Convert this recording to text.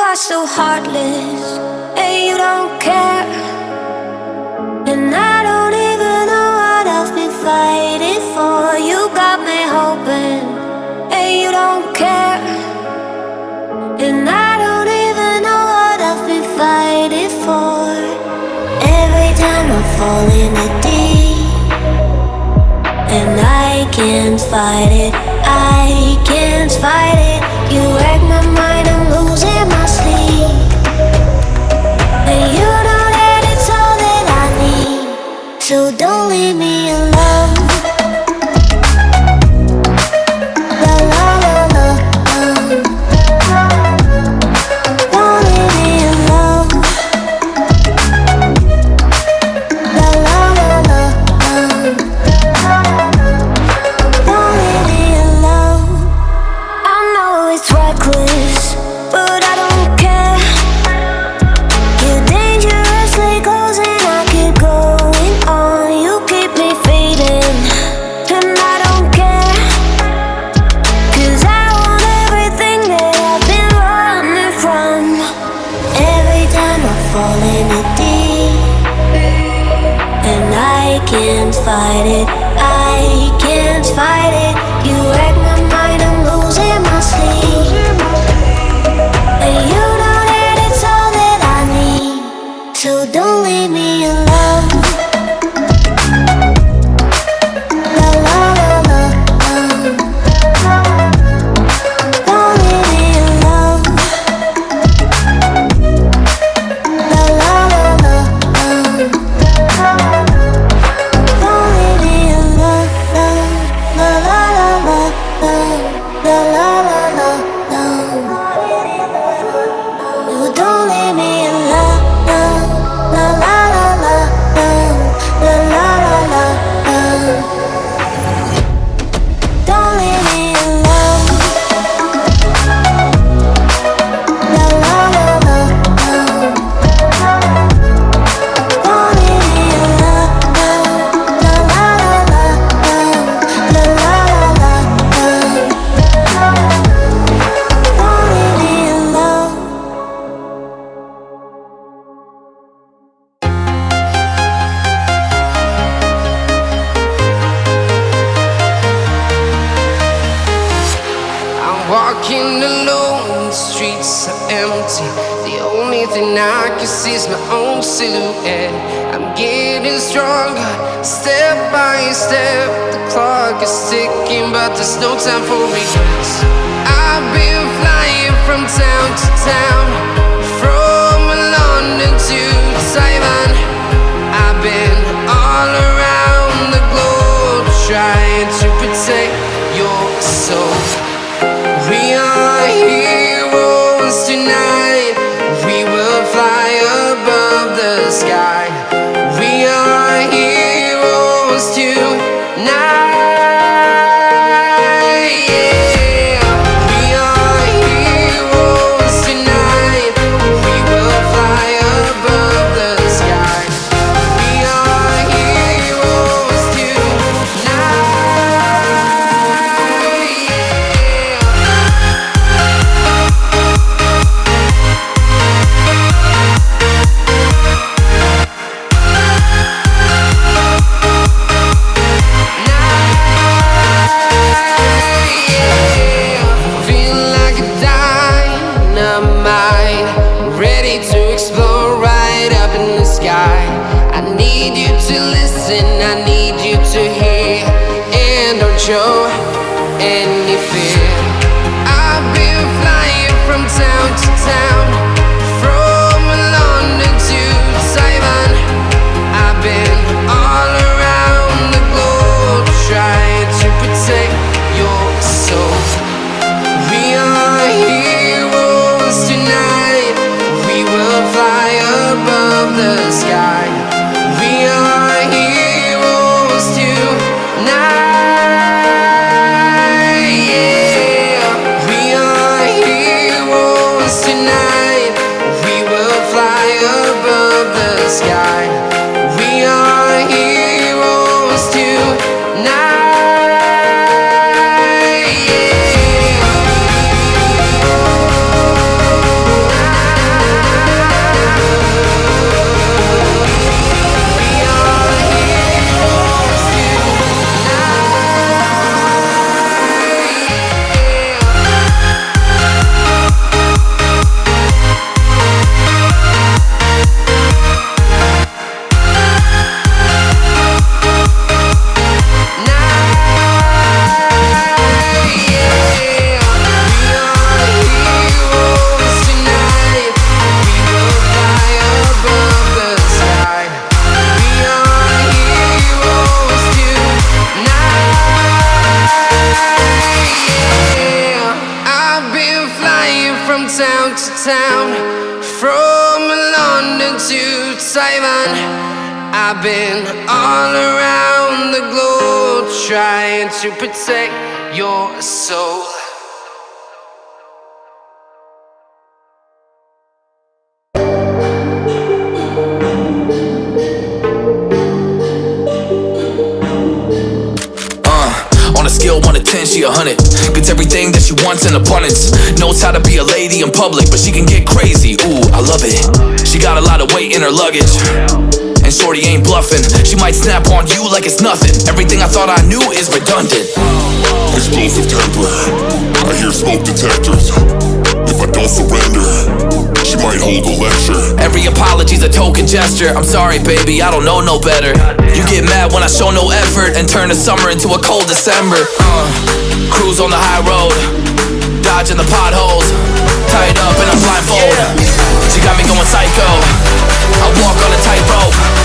are so heartless, and you don't care. And I don't even know what I've been fighting for. You got me hoping, and you don't care. And I don't even know what I've been fighting for. Every time I fall in the deep, and I can't fight it, I can't fight it. You wreck my mind, I'm losing my sleep. And you know that it's all that I need, so don't leave me alone. La la la la, don't leave me alone. La la la la, don't leave me alone. I know it's reckless, but I don't care. You're dangerously close and I keep going on. You keep me fading, and I don't care. 'Cause I want everything that I've been running from. Every time I fall in the deep, and I can't fight it, I can't fight it. You wreck my mind, I'm losing my sleep. And you know that it's all that I need, so don't leave me alone. La la la la, don't leave me alone. La la la la, don't leave me alone. La la la la, la la la la, no, don't leave me alone. La la la la, la la la la, don't leave me alone. La la la la, don't leave me alone. La la la la, la la la la, don't leave me alone. I'm walking alone, the streets are empty. The only thing I can see is my own silhouette. I'm getting stronger, step by step. The clock is ticking, but there's no time for regrets. I've been flying from town to town, from London to Taiwan. I've been all around the globe, trying to protect your soul. We are heroes tonight. We will fly above the sky. We are heroes tonight. Yeah. We are heroes tonight. We will fly above the sky. We are heroes tonight. Feel like a dynamite, ready to explode right up in the sky. I need you to listen, I need you to hear, and don't show any fear. I've been flying from town to town, from London to Taiwan. I've been all around the globe, trying to protect your soul. We are heroes tonight. We will fly above the sky. We are heroes tonight. town to town, from London to Taiwan. I've been all around the globe trying to protect your soul. On a scale 1 to 10, she 100. Gets everything that she wants in abundance. Knows how to be a lady in public, but she can get crazy. Ooh, I love it. She got a lot of weight in her luggage, and shorty ain't bluffing. She might snap on you like it's nothing. Everything I thought I knew is redundant. Explosive temper, I hear smoke detectors. If I don't surrender, she might hold a lecture. Every apology's a token gesture. I'm sorry, baby, I don't know no better. You get mad when I show no effort and turn the summer into a cold December. Cruise on the high road, dodging the potholes, tied up in a blindfold. She got me going psycho, I walk on a tightrope.